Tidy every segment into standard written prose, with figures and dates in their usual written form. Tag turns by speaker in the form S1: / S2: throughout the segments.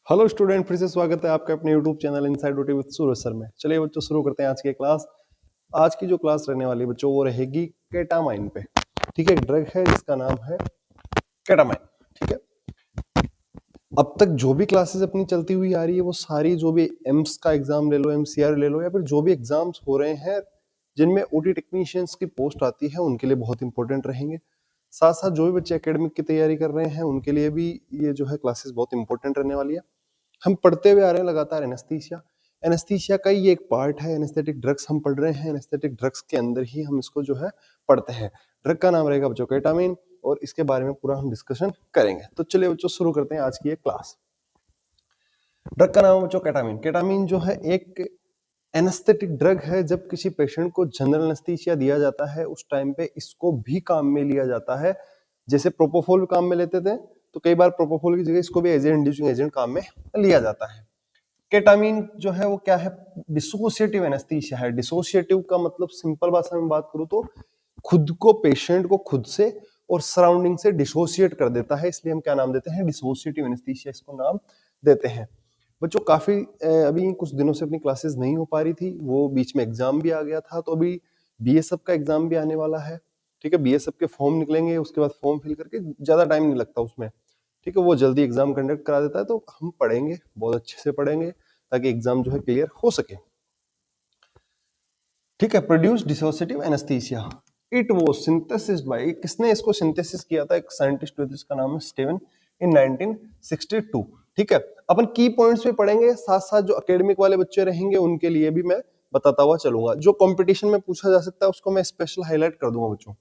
S1: Hello student, फिर से स्वागत है आपका अपने YouTube channel inside OT with Suraj sir में। चलिए बच्चों, शुरू करते हैं आज की क्लास। आज की जो क्लास रहने वाली है बच्चों, वो रहेगी केटामाइन पे। ठीक है, एक ड्रग है जिसका नाम है केटामाइन। ठीक है, अब तक जो भी क्लासेस अपनी चलती हुई आ रही है वो सारी, जो भी एम्स का एग्जाम ले लो, एमसीआर ले लो, या फिर जो भी एग्जाम्स हो रहे हैं जिनमें ओटी टेक्नीशियंस की पोस्ट आती है, उनके लिए बहुत इंपॉर्टेंट रहेंगे। साथ साथ जो भी बच्चे एकेडमिक की तैयारी कर रहे हैं उनके लिए भी ये जो है क्लासेस बहुत इंपॉर्टेंट रहने वाली है। हम पढ़ते हुए आ रहे हैं लगातार एनेस्थीसिया। एनेस्थीसिया का ही एक पार्ट है, एनेस्थेटिक ड्रग्स हम पढ़ रहे हैं। एनेस्थेटिक ड्रग्स के अंदर ही हम इसको जो है पढ़ते हैं। ड्रग का नाम रहेगा बच्चों केटामीन, और इसके बारे में पूरा हम डिस्कशन करेंगे। तो चलिए बच्चों, शुरू करते हैं आज की ये क्लास। ड्रग का नाम है बच्चों केटामीन। केटामीन जो है एक एनेस्थेटिक ड्रग है। जब किसी पेशेंट को जनरल एनेस्थीसिया दिया जाता है उस टाइम पे इसको भी काम में लिया जाता है। जैसे प्रोपोफोल काम में लेते थे, तो कई बार प्रोपोफोल की जगह इसको भी एज ए इंड्यूसिंग एजेंट काम में लिया जाता है। केटामीन जो है वो क्या है? डिसोसिएटिव एनेस्थीसिया है। डिसोसिएटिव का मतलब सिंपल भाषा में बात करूं तो खुद को, पेशेंट को खुद से और सराउंडिंग से डिसोसिएट कर देता है। इसलिए हम क्या नाम देते हैं? डिसोसिएटिव एनेस्थीसिया इसको नाम देते हैं। बच्चों काफी अभी कुछ दिनों से अपनी क्लासेस नहीं हो पा रही थी, वो बीच में एग्जाम भी आ गया था, तो अभी बीएसएफ का एग्जाम भी आने वाला है। ठीक है, बीएसएफ के फॉर्म निकलेंगे, उसके बाद फॉर्म फिल करके ज्यादा टाइम नहीं लगता उसमें। ठीक है, वो जल्दी एग्जाम कंडक्ट करा देता है, तो हम पढ़ेंगे, बहुत अच्छे से पढ़ेंगे ताकि एग्जाम जो है क्लियर हो सके। ठीक है, produce dissociative anaesthesia. It was synthesised by, किसने इसको सिंथेसिस किया था? एक साइंटिस्ट हुए जिसका नाम है स्टीवन, इन 1962। ठीक है, अपन की पॉइंट्स भी पढ़ेंगे, साथ साथ जो एकेडमिक वाले बच्चे रहेंगे उनके लिए भी मैं बताता हुआ चलूंगा। जो कंपटीशन में पूछा जा सकता है उसको मैं स्पेशल हाईलाइट कर दूंगा बच्चों।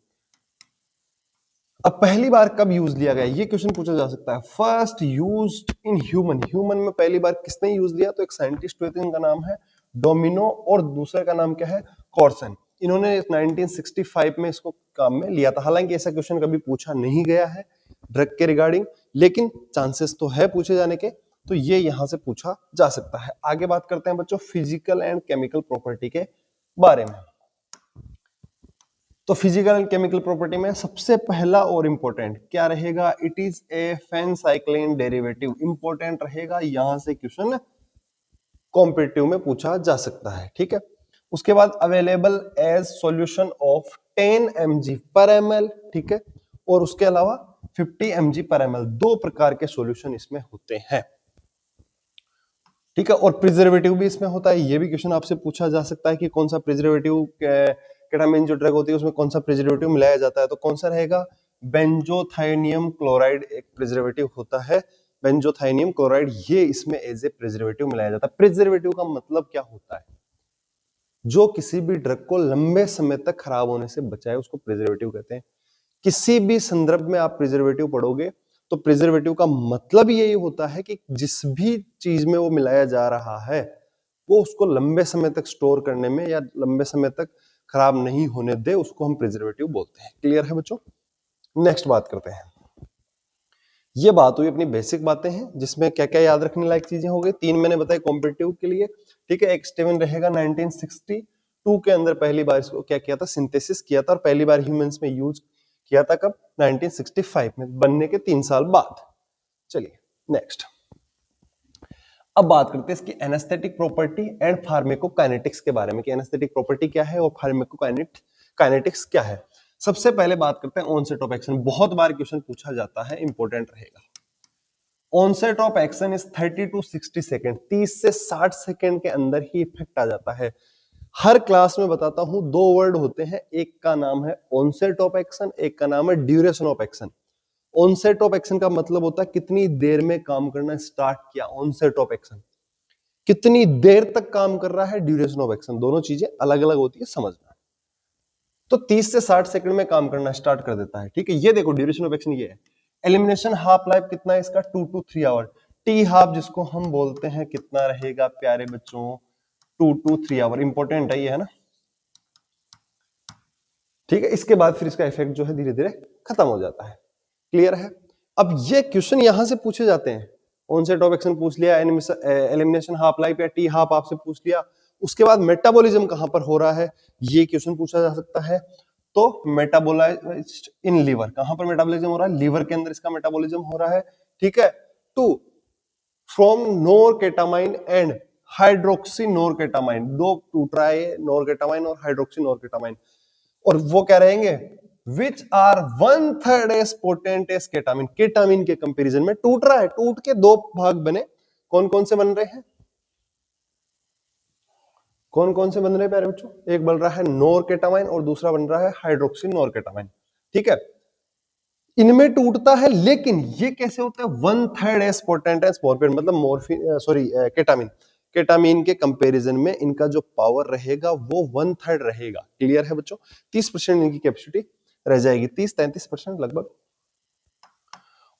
S1: अब पहली बार कब यूज लिया गया, ये क्वेश्चन पूछा जा सकता है। First used in human. Human में पहली बार किसने यूज लिया? तो एक साइंटिस्ट हुए थे, इनका नाम है डोमिनो, और दूसरे का नाम क्या है? कॉर्सन। इन्होंने 1965 में इसको काम में लिया था। हालांकि ऐसा क्वेश्चन कभी पूछा नहीं गया है ड्रग के रिगार्डिंग, लेकिन चांसेस तो है पूछे जाने के, तो ये यहां से पूछा जा सकता है। आगे बात करते हैं बच्चों फिजिकल एंड केमिकल प्रॉपर्टी के बारे में। तो फिजिकल एंड केमिकल प्रॉपर्टी में सबसे पहला और इंपॉर्टेंट क्या रहेगा? It is a phencyclidine derivative. Important रहेगा, यहां से क्वेश्चन कॉम्पिटिटिव में पूछा जा सकता है। ठीक है, उसके बाद available as solution of 10 mg पर ml। ठीक है, और उसके अलावा 50 mg पर ml, दो प्रकार के सॉल्यूशन इसमें होते हैं। ठीक है, और प्रिजर्वेटिव भी इसमें होता है। ये भी क्वेश्चन आपसे पूछा जा सकता है कि कौन सा प्रिजर्वेटिव, केटामीन जो ड्रग होती है उसमें कौन सा प्रिजर्वेटिव मिलाया जाता है, तो कौन सा रहेगा? बेंजोथायोनियम क्लोराइड एक प्रिजर्वेटिव होता है। बेंजोथायोनियम क्लोराइड, ये इसमें एज ए प्रिजर्वेटिव मिलाया जाता है। प्रिजर्वेटिव का मतलब क्या होता है? जो किसी भी ड्रग को लंबे समय तक खराब होने से बचाए उसको प्रिजर्वेटिव कहते हैं। किसी भी संदर्भ में आप प्रिजर्वेटिव पढ़ोगे तो प्रिजर्वेटिव का मतलब यही होता है कि जिस भी चीज में वो मिलाया जा रहा है वो उसको लंबे समय तक स्टोर करने में या लंबे समय तक खराब नहीं होने दे, उसको हम प्रिजर्वेटिव बोलते हैं। क्लियर है बच्चों? नेक्स्ट बात करते हैं। ये बात हुई अपनी बेसिक बातें हैं, जिसमें क्या क्या याद रखने लायक चीजें हो गई। तीन मैंने बताई कॉम्पिटिटिव के लिए। ठीक है, एक स्टीवन रहेगा 1962 के अंदर पहली बार इसको क्या किया था? सिंथेसिस किया था, और पहली बार ह्यूमंस में यूज किया था कब? 1965 में, बनने के 3 साल बाद। चलिए नेक्स्ट, अब बात करते हैं इसकी एनेस्थेटिक प्रॉपर्टी एंड फार्माकोकाइनेटिक्स के बारे में कि एनेस्थेटिक प्रॉपर्टी क्या है और फार्माकोकाइनेटिक्स क्या है। सबसे पहले बात करते हैं ऑनसेट ऑफ एक्शन। बहुत बार क्वेश्चन पूछा जाता है, इंपॉर्टेंट रहेगा। Onset of action is 30 to 60 second. 30 से 60 सेकेंड के अंदर ही इफेक्ट आ जाता है। हर क्लास में बताता हूं, दो वर्ड होते हैं, एक का नाम है ऑनसेट ऑफ एक्शन, एक का नाम है duration of action. Onset of action का मतलब होता है कितनी देर में काम करना स्टार्ट किया। ऑनसेट ऑफ एक्शन कितनी देर तक काम कर रहा है, ड्यूरेशन ऑफ एक्शन, दोनों चीजें अलग अलग होती है, समझना। तो 30 से 60 सेकंड में काम करना स्टार्ट कर देता है। ठीक है, ये देखो ड्यूरेशन ऑफ एक्शन ये है। एलिमिनेशन हाफ लाइफ कितना है इसका? 2 to 3 आवर। टी हाफ जिसको हम बोलते हैं कितना रहेगा प्यारे बच्चों? 2 to 3 आवर। इंपॉर्टेंट है ये, है ना? ठीक है, इसके बाद फिर इसका इफेक्ट जो है धीरे धीरे खत्म हो जाता है। क्लियर है? अब ये क्वेश्चन यहां से पूछे जाते हैं। ऑनसेट ऑफ एक्शन पूछ लिया, एलिमिनेशन हाफ लाइफ या टी हाफ आपसे पूछ लिया, उसके बाद मेटाबॉलिज्म कहां पर हो रहा है ये क्वेश्चन पूछा जा सकता है। तो मेटाबोलाइज्ड इन लीवर, कहां पर मेटाबॉलिज्म हो रहा है? लीवर के अंदर इसका मेटाबॉलिज्म हो रहा है। ठीक है, टू फ्रॉम नोरकेटामाइन एंड हाइड्रोक्सी नोरकेटामाइन, दो टूट रहा है नोरकेटामाइन और हाइड्रोक्सी नोरकेटामाइन, और वो क्या रहेंगे, which are 1/3 as potent as ketamine, ketamine के कंपैरिजन में टूट रहा है, टूट के दो भाग बने, कौन कौन से बन रहे हैं, कौन कौन से बन रहे हैं प्यारे बच्चों, एक बन रहा है नोरकेटामाइन और दूसरा बन रहा है हाइड्रोक्सी नोरकेटामाइन, ठीक है। इनमें टूटता है, लेकिन ये कैसे होता है, 1/3 एस पोटेंट एस मॉर्फिन, मतलब मॉर्फिन सॉरी केटामिन, केटामिन के कंपैरिजन में इनका जो पावर रहेगा वो 1/3 रहेगा, क्लियर है बच्चों। 30% इनकी कैपेसिटी रह जाएगी, 30-33% लगभग।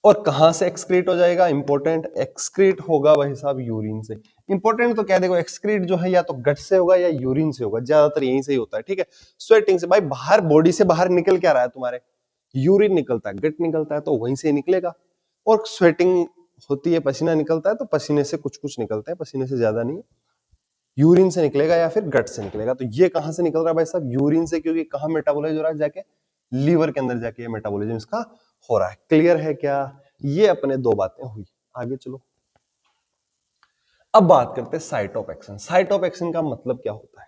S1: और कहां से एक्सक्रीट हो जाएगा, इंपॉर्टेंट, एक्सक्रीट होगा भाई साहब यूरिन से। इंपॉर्टेंट तो क्या देखो, एक्सक्रीट जो है या तो गट से होगा या यूरिन से होगा, ज्यादातर यहीं से ही होता है, ठीक है। स्वेटिंग से, भाई बाहर बॉडी से बाहर निकल क्या रहा है तुम्हारे, यूरिन निकलता है, गट निकलता है, तो वहीं से निकलेगा। और स्वेटिंग होती है, पसीना निकलता है, तो पसीने से कुछ कुछ निकलता है, पसीने से ज्यादा नहीं, यूरिन से निकलेगा या फिर गट से निकलेगा। तो ये कहां से निकल रहा है भाई साहब, यूरिन से, क्योंकि कहां मेटाबोलाइज हो रहा है, जाके लीवर के अंदर जाके मेटाबॉलिज्म इसका हो रहा है, क्लियर है क्या। ये अपने दो बातें हुई, आगे चलो। अब बात करते हैं site of action. Site of action का मतलब क्या होता है,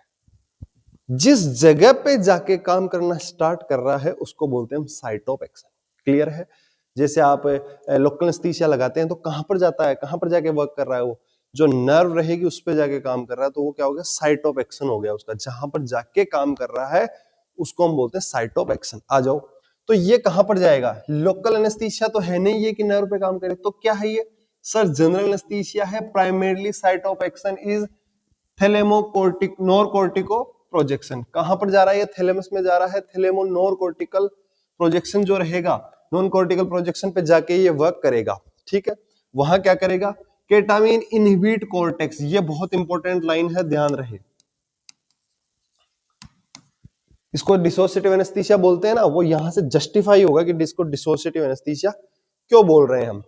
S1: जिस जगह पे जाके काम करना स्टार्ट कर रहा है उसको बोलते हैं हम साइट ऑफ एक्शन, क्लियर है। जैसे आप लोकल एनेस्थीसिया लगाते हैं तो कहां पर जाता है, कहां पर जाके वर्क कर रहा है, वो जो नर्व रहेगी उस पर जाके काम कर रहा है, तो वो क्या हो गया, साइट ऑफ एक्शन हो गया उसका, जहां पर जाके काम कर रहा है उसको हम बोलते हैं साइट ऑफ एक्शन। आ जाओ, तो ये कहां पर जाएगा, लोकल एनेस्थीसिया तो है नहीं ये कि नर्व पे काम करे, तो क्या है ये, सर जनरल एनेस्थीसिया है। Primarily site of action is thalamocortical neocortical projection. कहां पर जा रहा है ये, थैलेमस में जा रहा है, थैलेमो नॉरकोर्टिकल प्रोजेक्शन जो रहेगा, नॉन कोर्टिकल प्रोजेक्शन पे जाके ये वर्क करेगा, ठीक है। वहां क्या करेगा, केटामिन इनहिबिट कॉर्टेक्स, ये बहुत इंपॉर्टेंट लाइन है, ध्यान रहे। इसको डिसोसिएटिव एनेस्थीसिया बोलते हैं ना, वो यहां से जस्टिफाई होगा कि इसको डिसोसिएटिव एनेस्थीसिया क्यों बोल रहे हैं हम,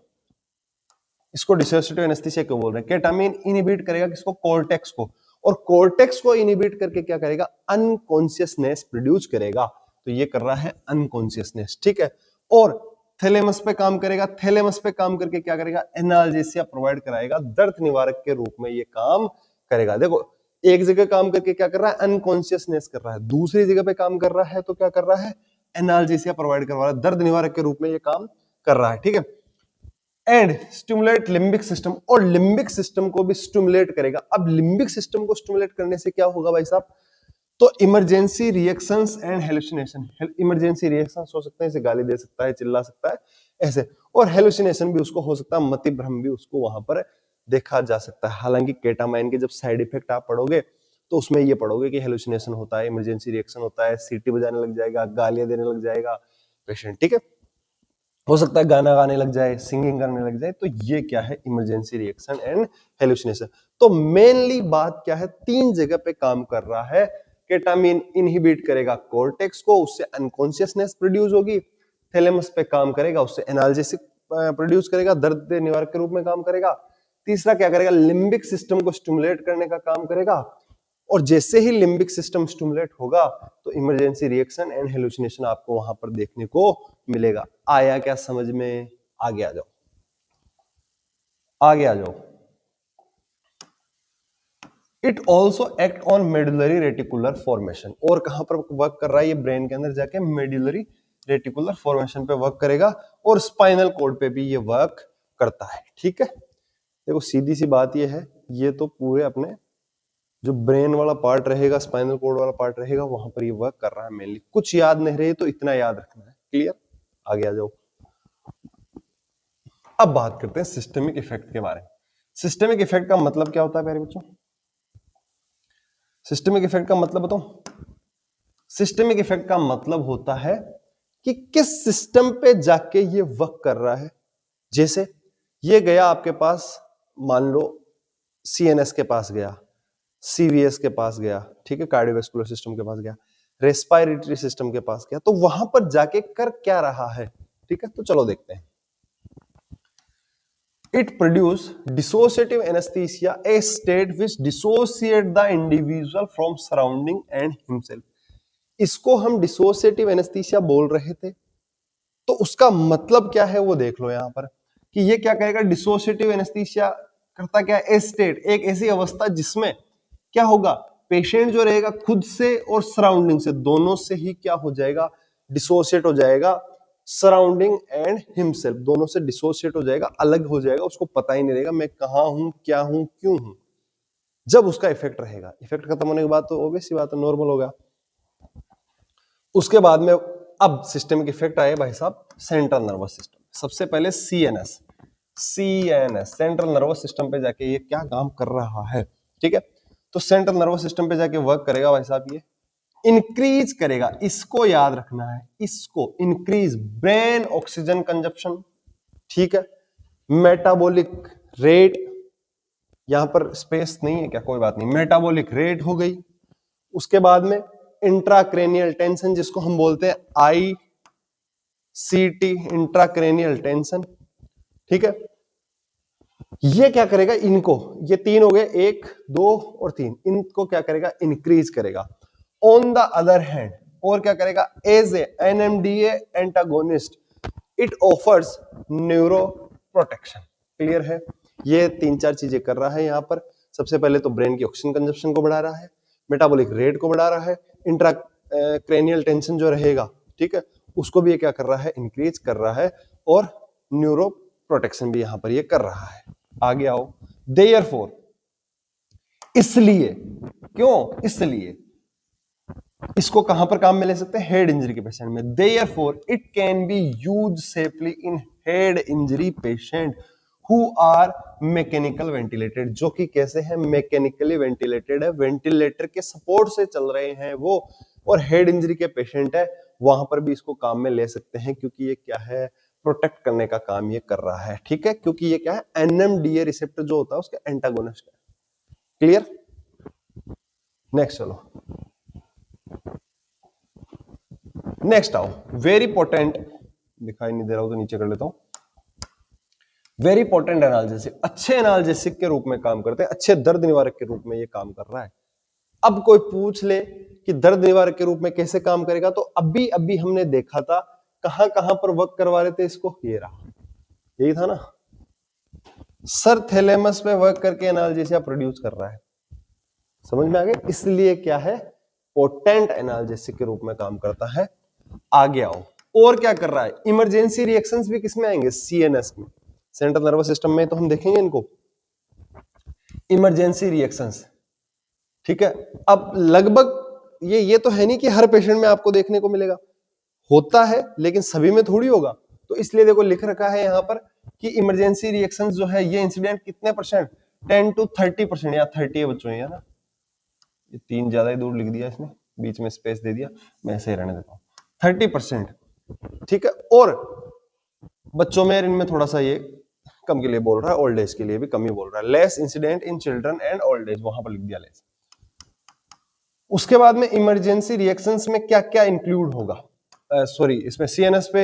S1: इसको डिसोसिएटिव एनेस्थीसिया क्यों बोल रहे हैं। केटामिन इनहिबिट करेगा किसको, कॉर्टेक्स को, और कॉर्टेक्स को इनहिबिट करके क्या करेगा, अनकॉन्शियसनेस प्रोड्यूस करेगा, तो ये कर रहा है अनकॉन्शियसनेस, ठीक है। और थैलेमस पे काम करेगा, थैलेमस पे काम करके क्या करेगा, एनाल्जेसिया प्रोवाइड कराएगा, दर्द निवारक के रूप में ये काम करेगा। देखो एक जगह काम करके क्या कर रहा है, अनकॉन्शियसनेस कर रहा है, दूसरी जगह पे काम कर रहा है तो क्या कर रहा है, एनाल्जेसिया प्रोवाइड करवा रहा है, दर्द निवारक के रूप में ये काम कर रहा है, ठीक है। एंड स्टिमुलेट लिम्बिक सिस्टम, और लिम्बिक सिस्टम को भी स्टिमुलेट करेगा। अब लिम्बिक सिस्टम को स्टिमुलेट करने से क्या होगा भाई साहब, तो emergency reactions and hallucination, emergency reactions हो सकते हैं, इसे गाली दे सकता है, चिल्ला सकता है ऐसे, और हेलुसिनेशन भी उसको हो सकता है, मति भ्रम भी उसको वहां पर देखा जा सकता है। हालांकि केटामाइन के जब साइड इफेक्ट आप पढ़ोगे तो उसमें ये पढ़ोगे कि हेलुसिनेशन होता है, इमरजेंसी रिएक्शन होता है, सीटी बजाने लग जाएगा, गालियां देने लग जाएगा पेशेंट, ठीक है, हो सकता है गाना गाने लग जाए, सिंगिंग करने लग जाए, तो ये क्या है, इमरजेंसी रिएक्शन एंड हेलुसिनेशन। तो मेनली बात क्या है, तीन जगह पे काम कर रहा है। केटामिन इनहिबिट करेगा कॉर्टेक्स को, उससे अनकॉन्शियसनेस प्रोड्यूस होगी, थैलेमस पे काम करेगा, उससे एनाल्जेसिक प्रोड्यूस करेगा, दर्द निवारक के रूप में काम करेगा। तीसरा क्या करेगा, लिम्बिक सिस्टम को स्टिमुलेट करने का काम करेगा, और जैसे ही लिम्बिक सिस्टम स्टिमुलेट होगा तो इमरजेंसी रिएक्शन एंड हेलुसिनेशन आपको वहां पर देखने को मिलेगा। आया क्या समझ में, आगे आ जाओ, आगे आ जाओ। It also act on medullary reticular formation, और कहां पर वर्क कर रहा है ये, ब्रेन के अंदर जाके मेडुलरी रेटिकुलर फॉर्मेशन पे वर्क करेगा, और स्पाइनल कॉर्ड पे भी ये वर्क करता है, ठीक है। देखो सीधी सी बात ये है, ये तो पूरे अपने जो ब्रेन वाला पार्ट रहेगा, स्पाइनल कॉर्ड वाला पार्ट रहेगा, वहां पर ये वर्क कर रहा है मेनली। कुछ याद नहीं रहे तो इतना याद रखना है, क्लियर, आगे आ जाओ। अब बात करते हैं सिस्टेमिक इफेक्ट के बारे में। सिस्टेमिक इफेक्ट का मतलब क्या होता है प्यारे बच्चों, सिस्टेमिक इफेक्ट का मतलब बताओ। सिस्टेमिक इफेक्ट का मतलब होता है कि किस सिस्टम पे जाके ये वर्क कर रहा है। जैसे ये गया आपके पास, मान लो सीएनएस के पास गया, सीवीएस के पास गया, ठीक है, कार्डियोवैस्कुलर सिस्टम के पास गया, रेस्पिरेटरी सिस्टम के पास गया, तो वहां पर जाके कर क्या रहा है, ठीक है। तो चलो देखते हैं। It produce dissociative anaesthesia, A state which dissociate the individual from surrounding and himself. इसको हम डिसोसिएटिव एनेस्थीसिया बोल रहे थे, तो उसका मतलब क्या है वो देख लो यहां पर, कि ये क्या कहेगा, डिसोसिएटिव एनेस्थीसिया करता क्या है, ए स्टेट, एक ऐसी अवस्था जिसमें क्या होगा, पेशेंट जो रहेगा खुद से और सराउंडिंग से दोनों से ही क्या हो जाएगा, डिसोसिएट हो जाएगा, सराउंडिंग एंड हिमसेल्फ दोनों से डिसोसिएट हो जाएगा, अलग हो जाएगा, उसको पता ही नहीं रहेगा मैं कहां हूं, क्या हूं, क्यों हूं। जब उसका इफेक्ट रहेगा, इफेक्ट खत्म होने के बाद तो ऑब्वियस सी बात है, नॉर्मल होगा। उसके बाद में अब सिस्टमिक इफेक्ट आए भाई साहब सेंट्रल नर्वस सिस्टम। सबसे पहले CNS, CNS central nervous system पे जाके ये क्या काम कर रहा है, ठीक है। तो सेंट्रल नर्वस सिस्टम पे जाके वर्क करेगा भाई साहब, ये इंक्रीज करेगा, इसको याद रखना है, इसको इंक्रीज ब्रेन ऑक्सीजन कंजप्शन, ठीक है, मेटाबॉलिक रेट, यहां पर स्पेस नहीं है क्या, कोई बात नहीं, मेटाबॉलिक रेट हो गई। उसके बाद में इंट्राक्रेनियल टेंशन जिसको हम बोलते हैं आई सीटी, इंट्राक्रेनियल टेंशन, ठीक है। ये क्या करेगा, इनको, ये तीन हो गए, 1 2 और 3, इनको क्या करेगा, इंक्रीज करेगा। ऑन द अदर हैंड, और क्या करेगा, as a NMDA antagonist it offers neuro protection. Clear है, ये 3-4 चीजें कर रहा है यहां पर। सबसे पहले तो ब्रेन की ऑक्सीजन कंजप्शन को बढ़ा रहा है, मेटाबॉलिक रेट को बढ़ा रहा है, इंट्रा क्रेनियल टेंशन जो रहेगा, ठीक है, उसको भी ये क्या कर रहा है, इंक्रीज कर रहा है, और न्यूरो प्रोटेक्शन भी यहां पर ये कर रहा है। आगे आओ, देयरफॉर, इसलिए, क्यों, इसलिए इसको कहां पर काम में ले सकते हैं, हेड इंजरी के पेशेंट में। Therefore it can be used safely in head injury patient who are mechanical ventilated, जो कि कैसे है, मैकेनिकली वेंटिलेटेड है, वेंटिलेटर के सपोर्ट से चल रहे हैं वो, और हेड इंजरी के पेशेंट है, वहां पर भी इसको काम में ले सकते हैं, क्योंकि ये क्या है, प्रोटेक्ट करने का काम ये कर रहा है, ठीक है, क्योंकि ये क्या है, एनएमडीए रिसेप्टर जो होता है उसका एंटागोनिस्ट है। क्लियर, नेक्स्ट चलो, नेक्स्ट आओ, वेरी पोटेंट, दिखाई नहीं दे रहा हो तो नीचे कर लेता हूं, वेरी पोटेंट एनाल्जेसिक, अच्छे एनाल्जेसिक के रूप में काम करते हैं, अच्छे दर्द निवारक के रूप में ये काम कर रहा है। अब कोई पूछ ले कि दर्द निवारक के रूप में कैसे काम करेगा, तो अभी अभी हमने देखा था, कहां कहां पर वर्क करवा रहे थे इसको, ये रहा, यही था ना, सर थैलेमस पे वर्क करके एनाल्जेसिया प्रोड्यूस कर रहा है, समझ में आ गया, इसलिए क्या है, पोटेंट एनाल्जेसिक के रूप में काम करता है। आगे आओ, और क्या कर रहा है, इमरजेंसी रिएक्शंस भी किसमें आएंगे, सीएनएस में, सेंट्रल नर्वस सिस्टम में, तो हम देखेंगे इनको, इमरजेंसी रिएक्शंस, ठीक है। अब लगभग ये तो है नहीं कि हर पेशेंट में आपको देखने को मिलेगा, होता है लेकिन सभी में थोड़ी होगा, तो इसलिए देखो लिख रखा है यहां पर कि इमरजेंसी रिएक्शंस जो है ये इंसिडेंट कितने परसेंट, 10 to 30%, या 30 है बच्चों, ये ना, ये 3 ज्यादा ही दूर लिख दिया इसने, बीच में स्पेस दे दिया, मैं ऐसे ही रहने देता हूं, 30%, ठीक है। और बच्चों में इनमें थोड़ा सा ये कम के लिए बोल रहा है, ओल्ड एज के लिए भी कम ही बोल रहा है, less incident in children and old age, वहां पर लिख दिया लेस। उसके बाद में इमरजेंसी रिएक्शंस में क्या क्या इंक्लूड होगा, सॉरी इसमें सीएनएस पे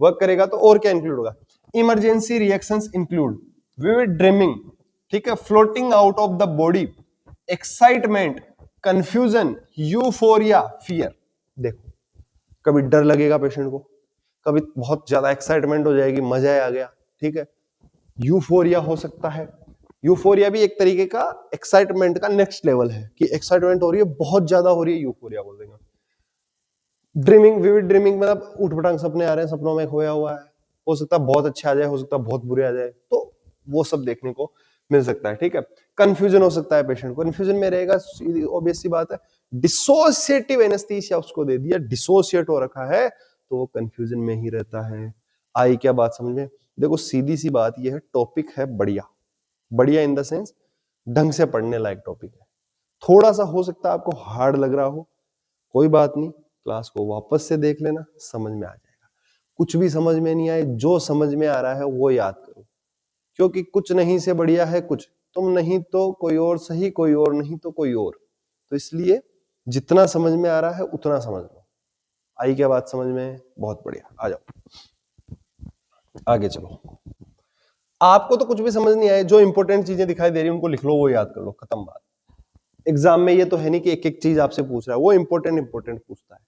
S1: वर्क करेगा तो और क्या इंक्लूड होगा, emergency reactions include vivid dreaming, ठीक है, floating out of the body, excitement, confusion, euphoria, fear. देखो कभी डर लगेगा पेशेंट को, कभी बहुत ज्यादा एक्साइटमेंट हो जाएगी, मजा आ गया, ठीक है, यूफोरिया हो सकता है। यूफोरिया भी एक तरीके का एक्साइटमेंट का नेक्स्ट लेवल है, कि एक्साइटमेंट हो रही है, बहुत ज्यादा हो रही है, यूफोरिया बोल देंगे। ड्रीमिंग, विविड ड्रीमिंग, मतलब उठपटांग सपने आ रहे हैं, सपनों में खोया हुआ है, हो सकता है बहुत अच्छे आ जाए, हो सकता है बहुत बुरे आ जाए, तो वो सब देखने को मिल सकता है, ठीक है। कंफ्यूजन हो सकता है पेशेंट को, कंफ्यूजन में रहेगा, ऑब्वियस सी बात है, डिसोसिएटिव एनेस्थीसिया उसको दे दिया, डिसोसिएट हो रखा है, तो वो कंफ्यूजन में ही रहता है। आई क्या बात समझ में, देखो सीधी सी बात ये है, टॉपिक है बढ़िया, बढ़िया इन द सेंस ढंग से पढ़ने लायक टॉपिक है, थोड़ा सा हो सकता है आपको हार्ड लग रहा हो, कोई बात नहीं, क्लास को वापस से देख लेना, समझ में आ जाएगा। कुछ भी समझ में नहीं आए, जो समझ में आ रहा है वो याद करो, क्योंकि कुछ नहीं से बढ़िया है कुछ, तुम नहीं तो कोई और सही, कोई और नहीं तो कोई और, तो इसलिए जितना समझ में आ रहा है उतना समझ लो। आई क्या बात समझ में, बहुत बढ़िया, आ जाओ आगे चलो। आपको तो कुछ भी समझ नहीं आए, जो इंपॉर्टेंट चीजें दिखाई दे रही है उनको लिख लो, वो याद कर लो, खत्म बात। एग्जाम में ये तो है नहीं कि एक एक चीज आपसे पूछ रहा है, वो इंपॉर्टेंट पूछता है,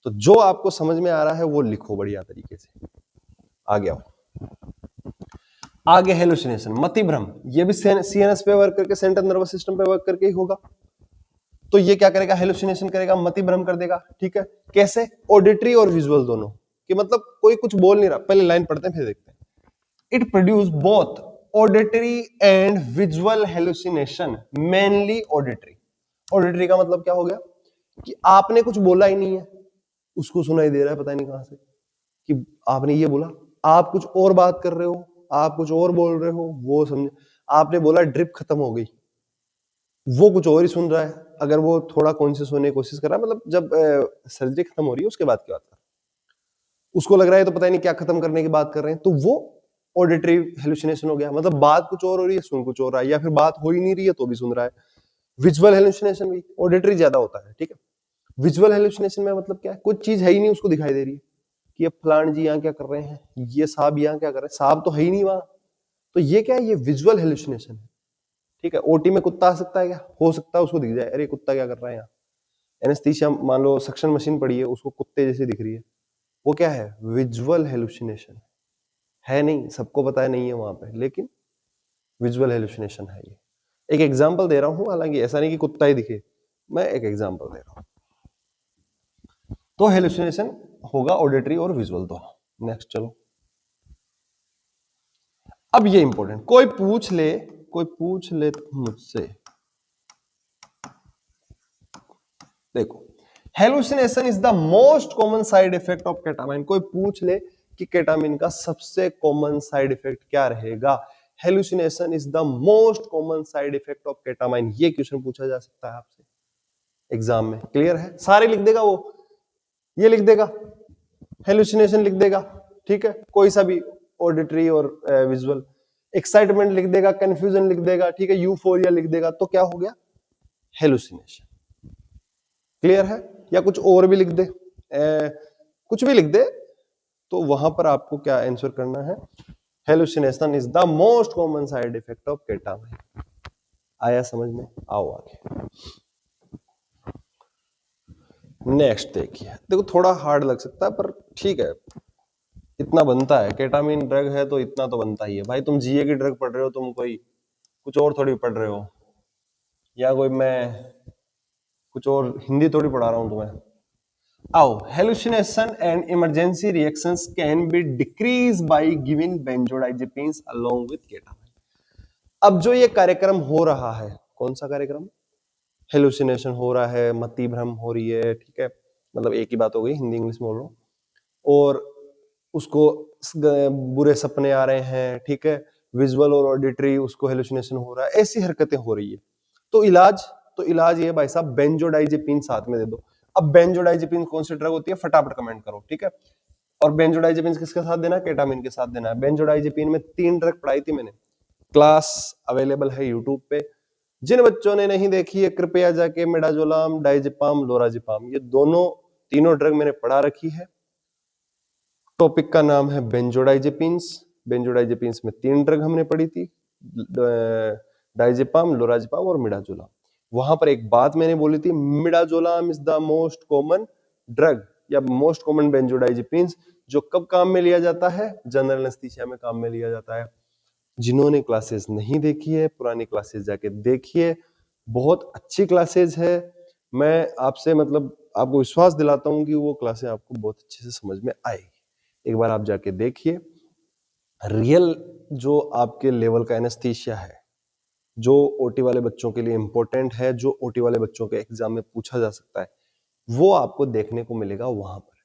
S1: तो जो आपको समझ में आ रहा है वो लिखो बढ़िया तरीके से। आ गया आगे हेलुसिनेशन, मति भ्रम, ये भी सीएनएस पे वर्क करके, सेंट्रल नर्वस सिस्टम पे वर्क करके ही होगा। तो ये क्या करेगा, हेलुसिनेशन करेगा, मति भ्रम कर देगा। ठीक है, कैसे, ऑडिटरी और विजुअल दोनों, कि मतलब कोई कुछ बोल नहीं रहा, पहले लाइन पढ़ते हैं फिर देखते हैं। It produce both auditory and visual hallucination, mainly auditory. Auditory का मतलब क्या हो गया कि आपने कुछ बोला ही नहीं है, उसको सुनाई दे रहा है पता नहीं कहां से, कि आपने ये बोला, आप कुछ और बात कर रहे हो, आप कुछ और बोल रहे हो, वो समझे। आपने बोला ड्रिप खत्म हो गई, वो कुछ और ही सुन रहा है। अगर वो थोड़ा कॉन्शियस होने की कोशिश कर रहा है, मतलब जब सर्जरी खत्म हो रही है उसके बाद की बात कर, उसको लग रहा है तो पता ही नहीं क्या खत्म करने की बात कर रहे हैं, तो वो ऑडिटरी हेलुसिनेशन हो गया। मतलब बात कुछ और हो रही है, सुन कुछ और रहा है, या फिर बात हो ही नहीं रही है तो भी सुन रहा है। विजुअल हेलुसिनेशन भी, ऑडिटरी ज्यादा होता है। ठीक है, विजुअल हेलुसिनेशन में मतलब क्या है, कुछ चीज है ही नहीं, उसको दिखाई दे रही है कि ये फलान जी यहाँ क्या कर रहे हैं, ये साहब यहाँ क्या कर रहे हैं, साहब तो है ही नहीं वहां। तो ये क्या है, ये विजुअल हेलुसिनेशन है। ठीक है, ओटी में कुत्ता आ सकता है क्या, हो सकता है, उसको दिख जाए अरे कुत्ता क्या कर रहा है यहाँ। एनेस्थीसिया मान लो सक्शन मशीन पड़ी है, उसको कुत्ते जैसी दिख रही है, वो क्या है, विजुअल हेलुसिनेशन है। नहीं, सबको पता है नहीं है वहां पे, लेकिन विजुअल हेलुसिनेशन है ये। एक एग्जांपल दे रहा हूं, हालांकि ऐसा नहीं कि कुत्ता ही दिखे, मैं एक एग्जांपल दे रहा हूं। तो हेलुसिनेशन होगा ऑडिटरी और विजुअल दोनों। नेक्स्ट चलो, अब ये इंपॉर्टेंट, कोई पूछ ले मुझसे, देखो, hallucination is the most common side effect of ketamine. कोई पूछ ले कि केटामिन का सबसे कॉमन साइड इफेक्ट क्या रहेगा, hallucination is the most common side effect of ketamine, ये क्वेश्चन पूछा जा सकता है आपसे एग्जाम में। क्लियर है, सारे लिख देगा वो, ये लिख देगा, हेलुसिनेशन लिख देगा, ठीक है, कोई सा भी, ऑडिटरी और विजुअल, एक्साइटमेंट लिख देगा, कंफ्यूजन लिख देगा, ठीक है, यूफोरिया लिख देगा, तो क्या हो गया, हेलुसिनेशन। क्लियर है, या कुछ और भी लिख दे, कुछ भी लिख दे, तो वहां पर आपको क्या आंसर करना है, hallucination is the most common side effect of ketamine. आया समझ में, आओ आगे। नेक्स्ट देखिए, देखो थोड़ा हार्ड लग सकता है पर ठीक है, इतना बनता है, केटामिन ड्रग है तो इतना तो बनता ही है भाई। तुम जीए की ड्रग पढ़ रहे हो, तुम कोई कुछ और थोड़ी पढ़ रहे हो, या कोई मैं कुछ और हिंदी थोड़ी पढ़ा रहा हूं तुम्हें। आओ, hallucination and emergency reactions can be decrease by giving benzodiazepines along with ketamine. अब जो ये कार्यक्रम हो रहा है, कौन सा कार्यक्रम, हेलुसिनेशन हो रहा है, मति भ्रम हो रही है, ठीक है, मतलब एक ही बात हो गई, हिंदी इंग्लिश में बोल रहा हूं, और उसको बुरे सपने आ रहे हैं, ठीक है, विजुअल और ऑडिटरी उसको हेलुसिनेशन हो रहा है, ऐसी हरकतें हो रही है, तो इलाज ये भाई साहब, बेंजोडाइजेपिन साथ में दे दो। अब बेंजोडाइजेपिन कौन सी ड्रग होती है, फटाफट कमेंट करो, ठीक है। और बेंजोडाइजेपिन किसके साथ देना है, केटामिन के साथ देना है। बेंजोडाइजेपिन में 3 ड्रग पढ़ाई थी मैंने, क्लास अवेलेबल है यूट्यूब पे, जिन बच्चों ने नहीं देखी है कृपया जाके मिडाजोलाम, डाइजेपाम, लोराजिपाम, ये तीनों ड्रग मैंने पढ़ा रखी है। टॉपिक का नाम है बेंजोडाइजेपिन्स। बेंजोडाइजेपिन्स में 3 ड्रग हमने पढ़ी थी, डाइजेपाम, लोराजिपाम और मिडाजोलाम। वहां पर एक बात मैंने बोली थी, midazolam is the most common drug या मोस्ट कॉमन बेंजोडाइजेपिन्स, जो कब काम में लिया जाता है, जनरल एनेस्थीसिया में काम में लिया जाता है। जिन्होंने क्लासेस नहीं देखी है, पुरानी क्लासेस जाके देखिए, बहुत अच्छी क्लासेस है। मैं आपसे मतलब आपको विश्वास दिलाता हूं कि वो क्लासेस आपको बहुत अच्छे से समझ में आएगी। एक बार आप जाके देखिए, रियल जो आपके लेवल का एनेस्थीसिया है, जो ओटी वाले बच्चों के लिए इंपॉर्टेंट है, जो ओटी वाले बच्चों के एग्जाम में पूछा जा सकता है, वो आपको देखने को मिलेगा वहां पर।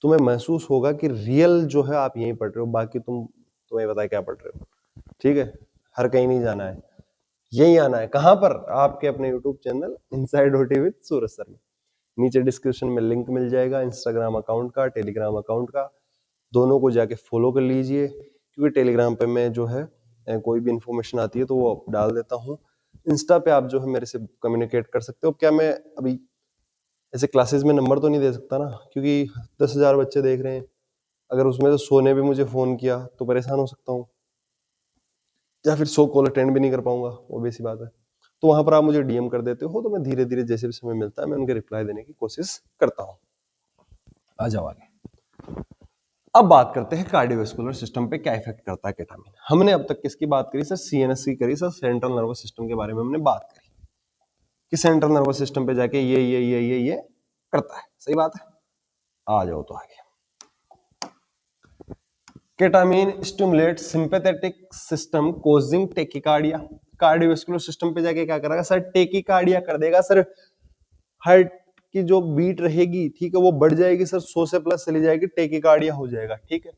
S1: तुम्हें महसूस होगा कि रियल जो है आप यहीं पढ़ रहे हो, बाकी तुम्हें पता है क्या पढ़ रहे हो, ठीक है। हर कहीं नहीं जाना है, यही आना है। कहां पर, आपके अपने YouTube channel inside OT with Suraj sir में। नीचे डिस्क्रिप्शन में लिंक मिल जाएगा इंस्टाग्राम अकाउंट का, टेलीग्राम अकाउंट का, दोनों को जाके फॉलो कर लीजिए, क्योंकि टेलीग्राम पे मैं जो है कोई भी इंफॉर्मेशन आती है तो वो डाल देता हूँ। इंस्टा पे आप जो है मेरे से कम्युनिकेट कर सकते हो। क्या मैं अभी ऐसे क्लासेस में नंबर तो नहीं दे सकता ना, क्योंकि 10,000 बच्चे देख रहे हैं, अगर उसमें से 100 ने भी मुझे फोन किया तो परेशान हो सकता हूँ, या फिर 100 कॉल अटेंड भी नहीं कर पाऊंगा, वो भी सी बात है। तो वहां पर आप मुझे डीएम कर देते हो, तो मैं धीरे धीरे जैसे भी समय मिलता है मैं उनके रिप्लाई देने की कोशिश करता हूँ। आ जाओ आगे। अब बात करते हैं कार्डियोवैस्कुलर सिस्टम पे क्या इफेक्ट करता है केटामिन। हमने अब तक किसकी बात करी सर, सीएनएस की करी सर, सेंट्रल नर्वस सिस्टम के बारे में हमने बात करी कि सेंट्रल नर्वस सिस्टम पे जाके ये करता है, सही बात है। आ जाओ तो आगे, ketamine stimulate sympathetic system causing tachycardia. Cardiovascular system पे जाके क्या करेगा सर, टेकिकार्डिया कर देगा सर, हार्ट की जो बीट रहेगी ठीक है वो बढ़ जाएगी सर, 100 से प्लस चली जाएगी, टेकिकार्डिया हो जाएगा, ठीक है।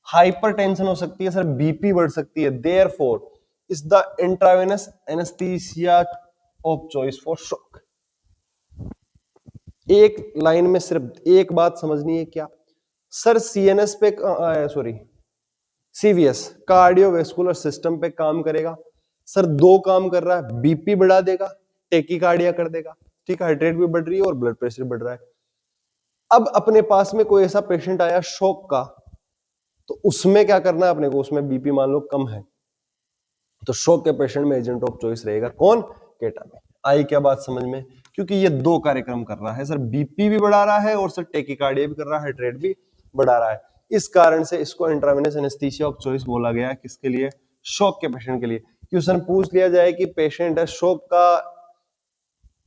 S1: हाइपरटेंशन हो सकती है सर, बीपी बढ़ सकती है, therefore is the intravenous anaesthesia of choice for shock. एक लाइन में सिर्फ एक बात समझनी है, क्या सर, सीएनएस पे सॉरी सीवीएस कार्डियोवैस्कुलर सिस्टम पे काम करेगा सर, दो काम कर रहा है, बीपी बढ़ा देगा, टेकिकार्डिया कर देगा, ठीक है, हार्ट रेट भी बढ़ रही है और ब्लड प्रेशर बढ़ रहा है। अब अपने पास में कोई ऐसा पेशेंट आया शॉक का, तो उसमें क्या करना है अपने को, उसमें बीपी मान लो कम है, तो शॉक के पेशेंट में एजेंट ऑफ चॉइस रहेगा कौन, केटामिन। आई क्या बात समझ में, क्योंकि ये दो कार्यक्रम कर रहा है सर, बीपी भी बढ़ा रहा है और सर टेकिकार्डिया भी कर रहा है, हार्ट रेट भी बढ़ा रहा है। इस कारण से इसको इंट्रावेनस एनेस्थीसिया ऑफ चॉइस बोला गया है, किसके लिए, शॉक के पेशेंट के लिए। क्वेश्चन पूछ लिया जाए कि पेशेंट है शॉक का,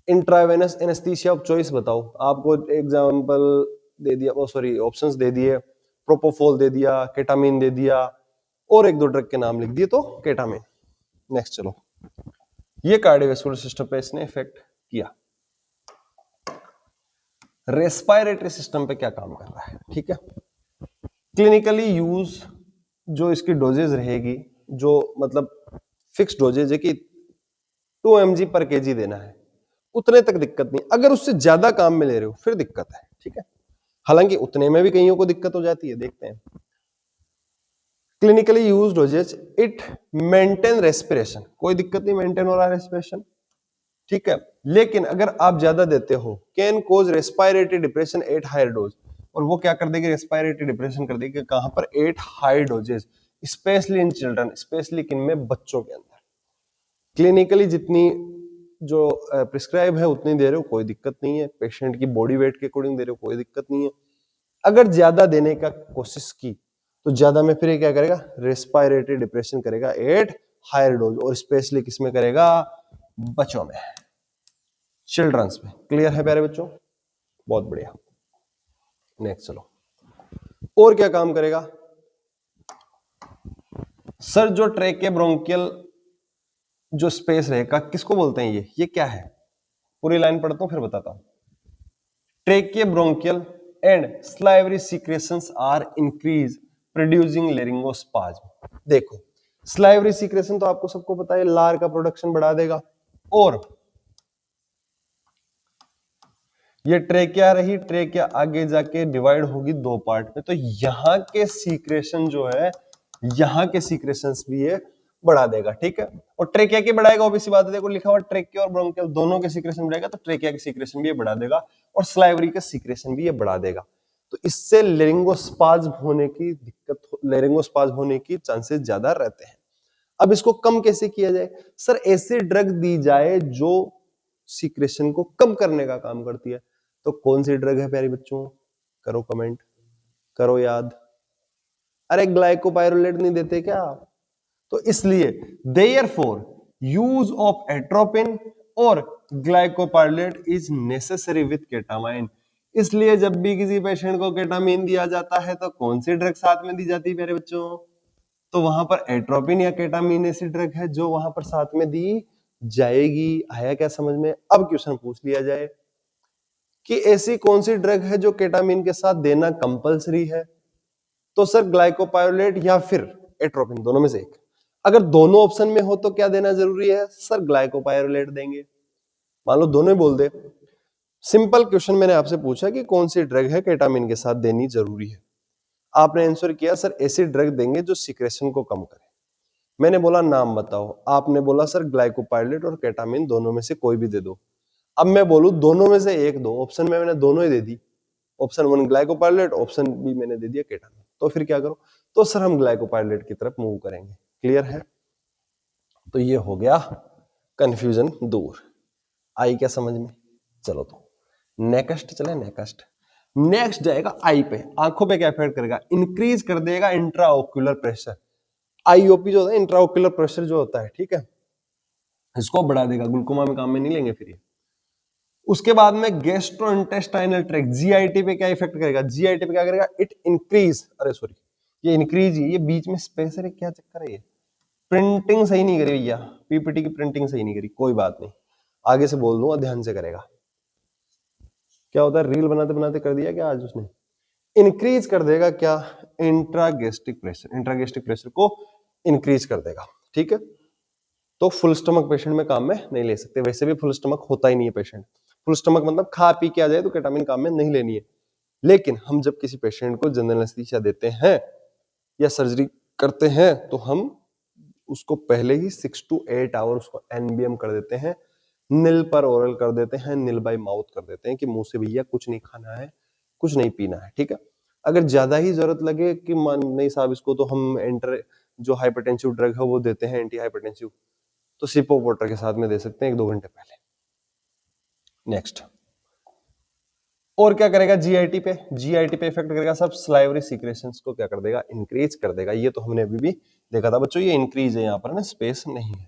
S1: इंट्रावेनस एनेस्थीसिया ऑफ चॉइस बताओ, आपको एग्जांपल दे दिया, ओ सॉरी ऑप्शंस दे दिए, प्रोपोफॉल दे दिया, केटामिन दे दिया और एक दो ड्रग के नाम लिख दिए, तो केटामिन। नेक्स्ट चलो, ये कार्डियोवैस्कुलर सिस्टम पे इसने इफेक्ट किया। रेस्पिरेटरी सिस्टम पे क्या काम कर रहा है, ठीक है। क्लिनिकली यूज जो इसकी डोजेज रहेगी, जो मतलब फिक्स डोजेज है कि 2 mg पर केजी देना है, उतने तक दिक्कत नहीं, अगर उससे ज्यादा काम में ले रहे हो फिर दिक्कत है, ठीक है। हालांकि उतने में भी कईयों को दिक्कत हो जाती है, देखते हैं। Clinically use doses, it maintain respiration, कोई दिक्कत नहीं, मेंटेन हो रहा है रेस्पिरेशन, ठीक है। लेकिन अगर आप ज्यादा देते हो, can cause respiratory depression at higher dose, और वो क्या कर देगी, रेस्पिरेटरी डिप्रेशन कर देगी, कहां पर, at high doses, specially in children, specially किन में, बच्चों के अंदर। क्लिनिकली जितनी जो प्रिस्क्राइब है उतनी दे रहे हो, कोई दिक्कत नहीं है, पेशेंट की बॉडी वेट के अकॉर्डिंग दे रहे हो, कोई दिक्कत नहीं है। अगर ज्यादा देने का कोशिश की तो ज्यादा में फिर क्या करेगा, रेस्पिरेटरी डिप्रेशन करेगा एट हायर डोज, और स्पेशली किसमें करेगा, बच्चों में, चिल्ड्रंस में। क्लियर है प्यारे बच्चों, बहुत बढ़िया। नेक्स्ट चलो, और क्या काम करेगा सर, जो ट्रेके ब्रोंकियल जो स्पेस रहेगा, किसको बोलते हैं ये क्या है, पूरी लाइन पढ़ता हूं फिर बताता हूं। Tracheobronchial and salivary secretions are increase producing laryngospasm. देखो, स्लाइवरी सीक्रेशन तो आपको सबको पता है, लार का प्रोडक्शन बढ़ा देगा, और ये ट्रेकिया रही, ट्रेकिया आगे जाके डिवाइड होगी दो पार्ट में, तो यहां के सीक्रेशन जो है, यहां के सीक्रेशंस भी ये बढ़ा देगा, ठीक है। और ट्रेकिया की बढ़ाएगा, ऑब्वियसली बात है, देखो लिखा हुआ ट्रेकिया और ब्रोंकियल दोनों के सीक्रेशन बढ़ाएगा, तो ट्रेकिया की सीक्रेशन भी ये बढ़ा देगा और स्लाइवरी का सीक्रेशन भी ये बढ़ा देगा। तो इससे लेरिंगोस्पाज्म होने की दिक्कत, लेरिंगोस्पाज्म होने की चांसेस ज्यादा रहते हैं। अब इसको कम कैसे किया जाए सर, ऐसे ड्रग दी जाए जो सीक्रेशन को कम करने का काम करती है। तो कौन सी ड्रग है प्यारे बच्चों, करो कमेंट, करो याद। अरे ग्लाइकोपाइरोलेट नहीं देते क्या आप, तो इसलिए देयरफॉर यूज ऑफ एट्रोपिन और ग्लाइकोपाइरोलेट इज नेसेसरी विद केटामाइन। इसलिए जब भी किसी पेशेंट को केटामीन दिया जाता है तो कौन सी ड्रग साथ में दी जाती है प्यारे बच्चों, तो वहां पर एट्रोपिन या केटामीन ऐसी ड्रग है जो वहां पर साथ में दी जाएगी। आया क्या समझ में। अब क्वेश्चन पूछ लिया जाए कि ऐसी कौन सी ड्रग है जो केटामीन के साथ देना कंपलसरी है, तो सर ग्लाइकोपाइरोलेट या फिर एट्रोपिन, दोनों में से एक। अगर दोनों ऑप्शन में हो तो क्या देना जरूरी है सर, ग्लाइकोपाइरोलेट देंगे। मान लो दोनों ही बोल दे, सिंपल क्वेश्चन मैंने आपसे पूछा कि कौन सी ड्रग है केटामीन के साथ देनी जरूरी है, आपने आंसर किया सर ऐसी ड्रग देंगे जो सीक्रेशन को कम करे। मैंने बोला नाम बताओ, आपने बोला सर ग्लाइकोपाइरोलेट और केटामीन दोनों में से कोई भी दे दो। अब मैं बोलूं दोनों में से एक दो, ऑप्शन में मैंने दोनों ही दे दी, ऑप्शन 1 ग्लाइकोपाइरोलेट, ऑप्शन बी मैंने दे दिया केटामीन, तो फिर क्या करो, तो सर हम ग्लाइकोपाइरोलेट की तरफ मूव करेंगे। क्लियर है, तो ये हो गया कंफ्यूजन दूर। आई क्या समझ में। चलो तो नेक्स्ट चले, नेक्स्ट नेक्स्ट जाएगा आई पे, आंखों पे क्या इफेक्ट करेगा, इंक्रीज कर देगा इंट्राओक्यूलर प्रेशर, आईओपी जो होता है इंट्राओक्यूलर प्रेशर जो होता है, ठीक है, इसको बढ़ा देगा, ग्लूकोमा में काम में नहीं लेंगे फिर ये। उसके बाद में गैस्ट्रोइंटेस्टाइनल ट्रैक्ट, जीआईटी पे क्या इफेक्ट करेगा, जीआईटी पे क्या करेगा, इट इंक्रीज, अरे सॉरी ये इंक्रीज, ये बीच में स्पेस है, क्या चक्कर है ये, प्रिंटिंग सही नहीं करी भैया, पीपीटी की प्रिंटिंग सही नहीं करी, कोई बात नहीं, आगे से बोल दूंगा, ध्यान से करेगा। क्या होता है, रील बनाते बनाते कर दिया क्या आज उसने, इंक्रीज कर देगा क्या, इंट्रागेस्ट्रिक प्रेशर, इंट्रागेस्ट्रिक प्रेशर को इंक्रीज कर देगा, ठीक है। तो फुल स्टमक पेशेंट में काम में नहीं ले सकते, वैसे भी फुल स्टमक होता ही नहीं है पेशेंट, फुल स्टमक मतलब खा पी के आ जाए तो केटामिन काम में नहीं लेनी है। लेकिन हम जब किसी पेशेंट को जनरल एनेस्थीसिया देते हैं या सर्जरी करते हैं तो हम उसको पहले ही 6 to 8 आवर उसको एनबीएम कर देते हैं, नील पर ओरल कर देते हैं, नील बाय माउथ कर देते हैं कि मुंह से भैया कुछ नहीं खाना है, कुछ नहीं पीना है, ठीक है। अगर ज्यादा ही जरूरत लगे कि मान नहीं साहब इसको तो हम एंटर जो हाइपरटेंसिव ड्रग है वो देते हैं, एंटी हाइपरटेंसिव, तो सिप ऑफ वाटर के साथ में दे सकते हैं 1-2 घंटे पहले। नेक्स्ट और क्या करेगा जीआईटी पे, जीआईटी पे इफेक्ट करेगा सब स्लाइवरी सीक्रेशंस को क्या कर देगा, इंक्रीज कर देगा, ये तो हमने अभी भी देखा था बच्चों, ये इंक्रीज है, यहां पर ना स्पेस नहीं है।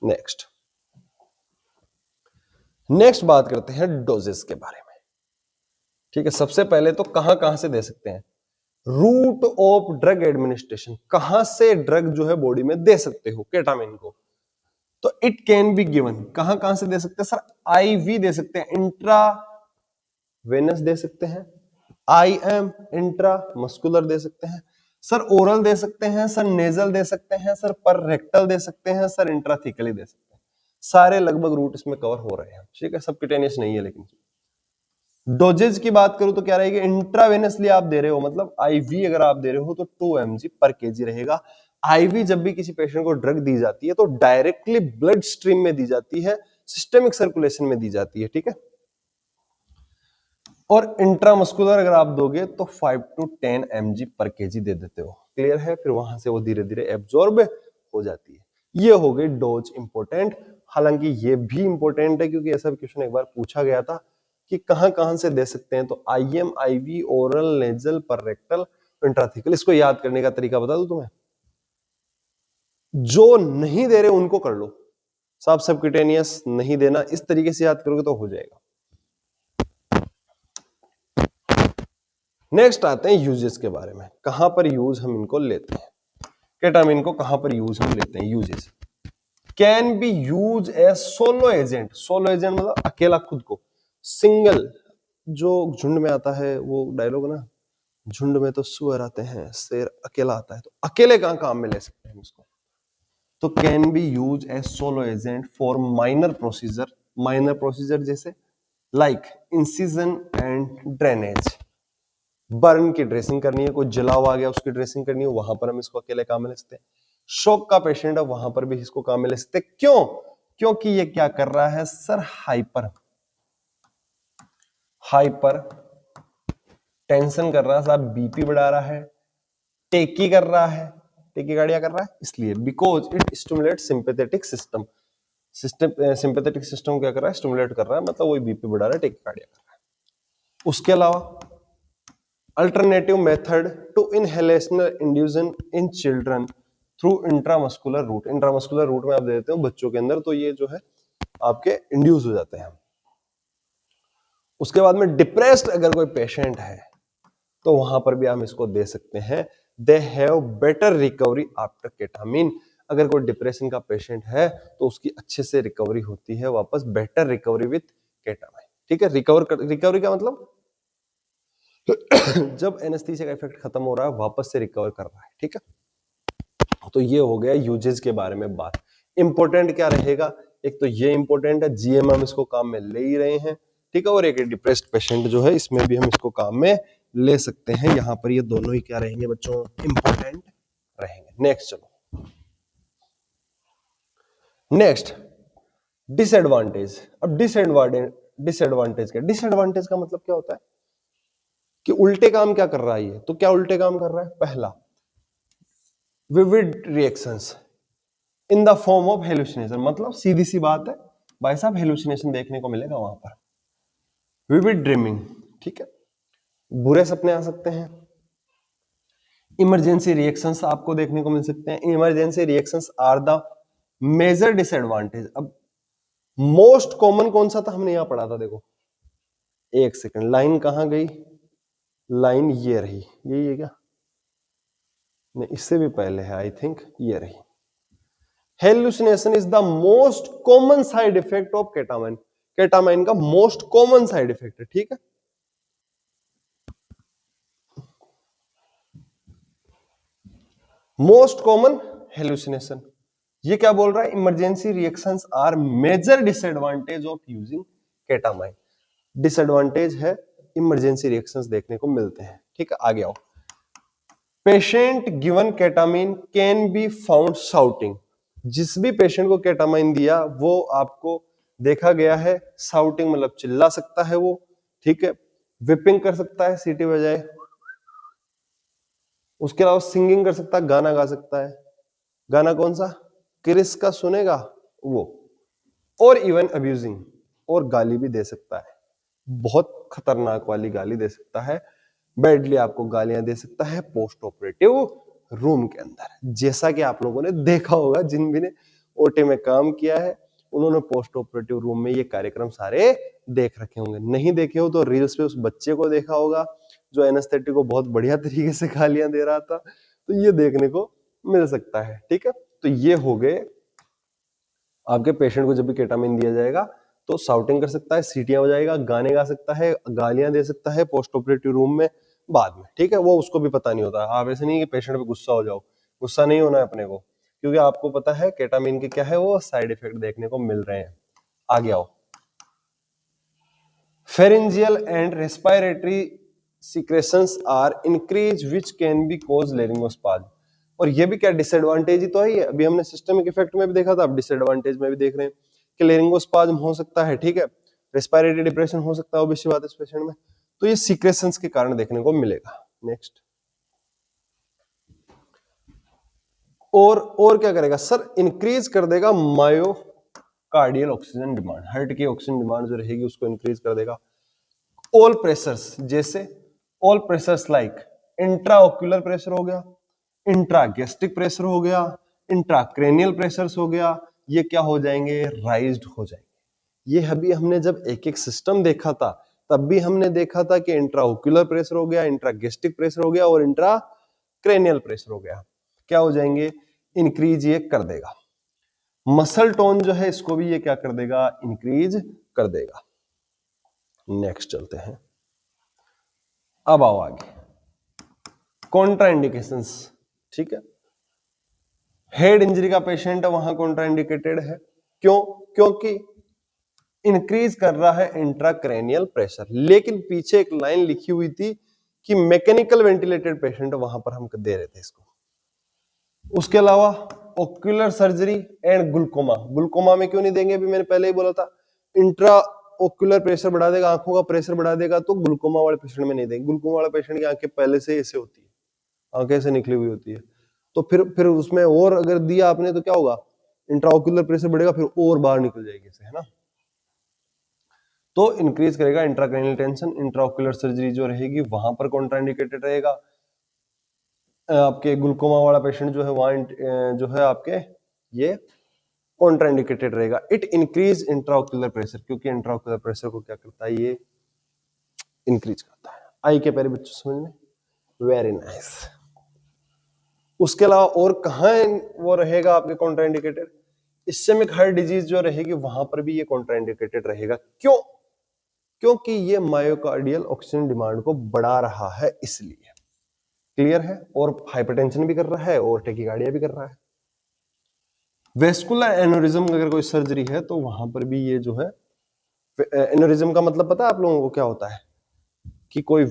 S1: नेक्स्ट नेक्स्ट बात करते हैं डोजेस के बारे में, ठीक है। सबसे पहले तो कहां कहां से दे सकते हैं, रूट ऑफ ड्रग एडमिनिस्ट्रेशन, कहां से ड्रग जो है बॉडी में दे सकते हो केटामिन को, तो इट कैन बी गिवन, कहां कहां से दे सकते हैं सर, आईवी दे सकते हैं, इंट्रा वेनस दे सकते हैं, आईएम इंट्रा मस्कुलर दे सकते हैं, सर ओरल दे सकते हैं, सर नेजल दे सकते हैं, सर पर रेक्टल दे सकते हैं, सर इंट्राथिकली दे सकते हैं, सारे लगभग रूट इसमें कवर हो रहे हैं, ठीक है, सब किटेनियस नहीं है। लेकिन डोजेज की बात करूं तो क्या रहेगी, इंट्रावेनसली आप दे रहे हो मतलब आईवी अगर आप दे रहे हो तो 2 mg पर केजी रहेगा। आईवी जब भी किसी पेशेंट को ड्रग दी जाती है तो डायरेक्टली ब्लड स्ट्रीम में दी जाती है, सिस्टेमिक सर्कुलेशन में दी जाती है, ठीक है। और इंट्रामस्कुलर अगर आप दोगे तो 5 to 10 mg पर केजी दे देते हो, क्लियर है, फिर वहां से वो धीरे धीरे एब्जॉर्ब हो जाती है। ये हो गई डोज इंपॉर्टेंट, हालांकि ये भी इंपॉर्टेंट है क्योंकि ऐसा क्वेश्चन एक बार पूछा गया था कि कहां कहां से दे सकते हैं, तो आईएम, आईवी, ओरल, नेजल, पर रेक्टल, इंट्राथिकल। इसको याद करने का तरीका बता दूं तुम्हें, जो नहीं दे रहे उनको कर लो, साफ सबक्यूटेनियस नहीं देना, इस तरीके से याद करोगे तो हो जाएगा। नेक्स्ट आते हैं यूजेस के बारे में, कहां पर यूज हम इनको लेते हैं, केटामिन को कहां पर यूज हम लेते हैं। Uses can be use as solo agent, solo agent मतलब अकेला खुद को, सिंगल, जो झुंड में आता है वो डायलॉग ना, झुंड में तो सुअर आते हैं, शेर अकेला आता है, तो अकेले कहां काम में ले सकते हैं इसको, तो can be use as solo agent for minor procedure, minor procedure जैसे like incision and drainage, burn की ड्रेसिंग करनी है, कोई जला हुआ आ गया उसकी ड्रेसिंग करनी है, वहां पर हम इसको अकेले काम में ले सकते हैं। शॉक का पेशेंट है वहां पर भी इसको काम में ले सकते हैं, क्यों, क्योंकि ये क्या कर रहा है सर, हाइपर हाइपर टेंशन कर रहा है साहब, बीपी बढ़ा रहा है, टेकी कर रहा है, टेकी कार्डिया कर रहा है, इसलिए because it stimulate sympathetic system, sympathetic system क्या कर रहा है, स्टिमुलेट कर रहा है, मतलब वही बीपी बढ़ा रहा है, टेकी कार्डिया कर रहा है। उसके अलावा alternative method to inhalational induction in children through intramuscular route, intramuscular route में आप दे देते हो बच्चों के अंदर, तो ये जो है आपके इंड्यूस हो जाते हैं। उसके बाद में डिप्रेस्ड अगर कोई पेशेंट है तो वहां पर भी हम इसको दे सकते हैं, they have better recovery after ketamine, अगर कोई डिप्रेशन का पेशेंट है तो उसकी अच्छे से रिकवरी होती है वापस, बेटर रिकवरी विथ केटामिन, ठीक है। रिकवरी का मतलब जब एनेस्थीसिया का इफेक्ट खत्म हो रहा है वापस से रिकवर कर रहा है, ठीक है। तो ये हो गया यूजेस के बारे में बात। इंपॉर्टेंट क्या रहेगा, एक तो ये इंपॉर्टेंट है, जीएम हम इसको काम में ले ही रहे हैं, ठीक है, और एक डिप्रेस्ड पेशेंट जो है इसमें भी हम इसको काम में ले सकते हैं, यहां पर ये दोनों ही क्या रहेंगे बच्चों, इंपॉर्टेंट रहेंगे। नेक्स्ट चलो, नेक्स्ट डिसएडवांटेज। अब डिसएडवांटेज का मतलब क्या होता है कि उल्टे काम क्या कर रहा है ये, तो क्या उल्टे काम कर रहा है, पहला vivid reactions in the form of hallucination, मतलब सीधी सी बात है भाई साहब हेलुसिनेशन देखने को मिलेगा वहां पर, विविड ड्रीमिंग, ठीक है। बुरे सपने आ सकते हैं। इमरजेंसी रिएक्शंस आपको देखने को मिल सकते हैं। Emergency reactions are the major disadvantage. अब मोस्ट कॉमन कौन सा था, हमने यहां पढ़ा था, देखो एक सेकंड, लाइन कहां गई, लाइन ये रही, यही है क्या, नहीं इससे भी पहले है आई थिंक, ये रही। Hallucination is the most common side effect of ketamine. Ketamine का मोस्ट कॉमन साइड इफेक्ट है, ठीक है। मोस्ट कॉमन हेलुसिनेशन, ये क्या बोल रहा है, emergency reactions are major disadvantage of using ketamine. Disadvantage है, इमरजेंसी रिएक्शंस देखने को मिलते हैं, ठीक है। आगे आओ। Patient given ketamine can be found shouting. जिस भी पेशेंट को केटामाइन दिया वो आपको देखा गया है शाउटिंग, मतलब चिल्ला सकता है वो, ठीक है। विपिंग कर सकता है सीटी बजाए, उसके अलावा सिंगिंग कर सकता है, गाना गा सकता है। गाना कौन सा, क्रिस का सुनेगा वो। और इवन अब्यूजिंग, और गाली भी दे सकता है, बहुत खतरनाक वाली गाली दे सकता है, बैडली आपको गालियां दे सकता है पोस्ट ऑपरेटिव रूम के अंदर। जैसा कि आप लोगों ने देखा होगा, जिन भी ने ओटी में काम किया है उन्होंने पोस्ट ऑपरेटिव रूम में ये कार्यक्रम सारे देख रखे होंगे। नहीं देखे हो तो रील्स पे उस बच्चे को देखा होगा जो एनेस्थेटिक को बहुत बढ़िया तरीके से गालियां दे रहा था, तो ये देखने को मिल सकता है, ठीक है। तो ये हो गए आपके पेशेंट को जब भी केटामिन दिया जाएगा तो शाउटिंग कर सकता है, सीटियां बजाएगा, गाने गा सकता है, गालियां दे सकता है पोस्ट ऑपरेटिव रूम में बाद में, ठीक है। वो उसको भी पता नहीं होता। आप ऐसे नहीं कि पेशेंट पे गुस्सा हो जाओ, गुस्सा नहीं होना है अपने को, क्योंकि आपको पता है केटामिन के क्या है वो साइड इफेक्ट देखने को मिल रहे हैं। आगे आओ। Pharyngeal and respiratory secretions are increase which can be cause laryngospasm. और ये भी क्या डिसएडवांटेज ही तो है, अभी हमने सिस्टमिक इफेक्ट में भी देखा था, अब डिसएडवांटेज में भी देख रहे हैं कि लेरिंगोस्पाज्म हो सकता है, ठीक है। रेस्पिरेटरी डिप्रेशन हो सकता है ओबीसी बात इस पेशेंट में, तो ये सिक्रेशंस के कारण देखने को मिलेगा। नेक्स्ट, और क्या करेगा सर, इंक्रीज कर देगा मायोकार्डियल ऑक्सीजन डिमांड, हार्ट की ऑक्सीजन डिमांड जो रहेगी उसको इंक्रीज कर देगा। ऑल प्रेशर्स, जैसे all pressures like intraocular pressure हो गया, इंट्रागैस्ट्रिक प्रेशर हो गया, इंट्राक्रेनियल प्रेशर्स हो गया, ये क्या हो जाएंगे, राइज्ड हो जाएंगे। ये अभी हमने जब एक एक सिस्टम देखा था तब भी हमने देखा था कि इंट्राओक्यूलर प्रेशर हो गया, इंट्रागैस्ट्रिक प्रेशर हो गया और इंट्राक्रेनियल प्रेशर हो गया, क्या हो जाएंगे, इंक्रीज ये कर देगा। मसल टोन जो है इसको भी ये क्या कर देगा, इंक्रीज कर देगा। नेक्स्ट चलते हैं, अब आओ आगे, कॉन्ट्राइंडिकेशंस, ठीक है। हेड इंजरी का पेशेंट है वहां कॉन्ट्राइंडिकेटेड है, क्यों, क्योंकि इंक्रीज कर रहा है इंट्राक्रेनियल प्रेशर। लेकिन पीछे एक लाइन लिखी हुई थी कि मैकेनिकल वेंटिलेटेड पेशेंट वहां पर हम दे रहे थे इसको। उसके अलावा ocular surgery and glaucoma, glaucoma में क्यों नहीं देंगे, अभी मैंने पहले ही बोला था इंट्रा ओक्यूलर प्रेशर बढ़ा देगा, आंखों का प्रेशर बढ़ा देगा, तो ग्लूकोमा वाले पेशेंट में नहीं देंगे। ग्लूकोमा वाले पेशेंट की आंखें पहले से ऐसे होती है, आंखें से निकली हुई होती है, तो फिर उसमें और अगर दिया आपने तो क्या होगा, इंट्राओक्यूलर प्रेशर बढ़ेगा, फिर और बाहर निकल जाएगी इसे, है ना। तो इंक्रीज करेगा इंट्राक्रेनियल टेंशन, इंट्राओक्यूलर सर्जरी जो रहेगी वहां पर कॉन्ट्राइंडिकेटेड रहेगा। आपके ग्लूकोमा वाला पेशेंट जो है वहां जो है आपके ये कॉन्ट्राइंडिकेटेड रहेगा। इट इंक्रीज इंट्राओक्यूलर प्रेशर, क्योंकि इंट्राओक्यूलर प्रेशर को क्या करता है, ये इंक्रीज करता है। आई के प्यारे बच्चों समझ में, वेरी नाइस। उसके अलावा और कहां वो रहेगा आपके कॉन्ट्राइंडिकेटेड, इस्केमिक हार्ट डिजीज जो रहेगी वहां पर भी ये कॉन्ट्राइंडिकेटेड रहेगा। क्यों, क्योंकि ये मायोकार्डियल ऑक्सीजन डिमांड को बढ़ा रहा है इसलिए, क्लियर है। और हाइपरटेंशन भी कर रहा है और टेकिकार्डिया भी कर रहा है। वेस्कुलर एनोरिज्म अगर कोई सर्जरी है तो वहां पर भी ये जो है, एनोरिज्म का मतलब पता है आप लोगों को क्या होता है, कि कोई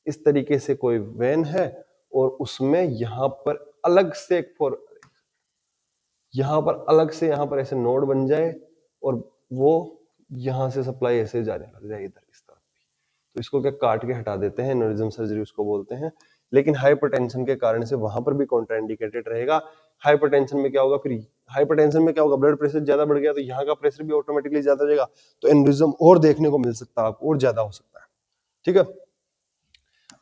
S1: इस तरीके से कोई वेन है और उसमें यहां पर अलग से एक यहां पर अलग से यहां पर ऐसे नोड बन जाए और वो यहां से सप्लाई ऐसे जाने लग जाए इधर इस तरफ भी, तो इसको क्या काट के हटा देते हैं, एनोरिज्म सर्जरी उसको बोलते हैं। लेकिन हाइपरटेंशन के कारण से वहां पर भी कॉन्ट्राइंडिकेटेड रहेगा। हाइपरटेंशन में क्या होगा, फिर हाइपरटेंशन में क्या होगा, ब्लड प्रेशर ज्यादा बढ़ गया तो यहाँ का प्रेशर भी ऑटोमेटिकली ज्यादा हो जाएगा, तो एनोरिज्म और देखने को मिल सकता है आपको, और ज्यादा हो सकता है, ठीक है।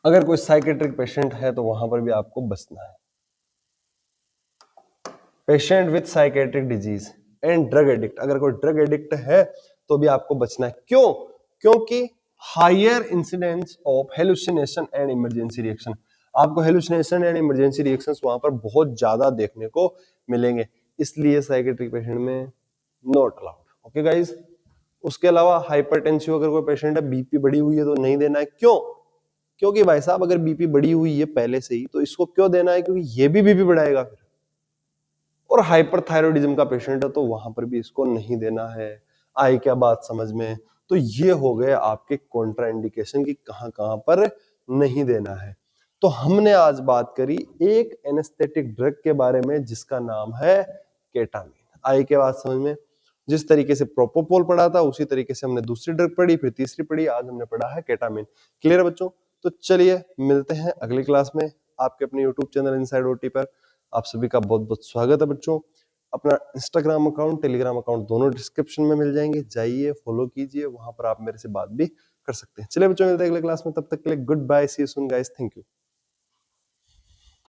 S1: अगर कोई साइकेट्रिक पेशेंट है तो वहां पर भी आपको बचना है। Patient with psychiatric disease and drug addict, अगर कोई ड्रग एडिक्ट है तो भी आपको बचना है। क्यों? क्योंकि higher incidence of hallucination and emergency reaction, आपको हेलुसिनेशन एंड इमरजेंसी रिएक्शंस वहां पर बहुत ज्यादा देखने को मिलेंगे, इसलिए साइकेट्रिक पेशेंट में नॉट अलाउड। Okay guys. उसके अलावा हाइपरटेंसिव, अगर कोई पेशेंट है बीपी बढ़ी हुई है तो नहीं देना है। क्यों? क्योंकि भाई साहब अगर बीपी बढ़ी हुई है पहले से ही तो इसको क्यों देना है, क्योंकि ये भी बीपी बढ़ाएगा फिर। और हाइपरथायरॉयडिज्म का पेशेंट है तो वहां पर भी इसको नहीं देना है। आई क्या बात समझ में? तो ये हो गए आपके कॉन्ट्राइंडिकेशन की कहां कहां पर नहीं देना है। तो हमने आज बात करी एक एनेस्थेटिक ड्रग के बारे में जिसका नाम है केटामिन। आई क्या बात समझ में? जिस तरीके से प्रोपोपोल पढ़ा था उसी तरीके से हमने दूसरी ड्रग पढ़ी, फिर तीसरी पढ़ी, आज हमने पढ़ा है केटामिन। क्लियर है बच्चों? तो चलिए मिलते हैं अगली क्लास में आपके अपने यूट्यूब चैनल इनसाइड ओटी पर। आप सभी का बहुत बहुत स्वागत है बच्चों। अपना इंस्टाग्राम अकाउंट, टेलीग्राम अकाउंट दोनों डिस्क्रिप्शन में मिल जाएंगे, जाइए फॉलो कीजिए, वहां पर आप मेरे से बात भी कर सकते हैं। चलिए बच्चों मिलते हैं अगले क्लास में, तब तक के लिए goodbye, see you soon guys, thank you.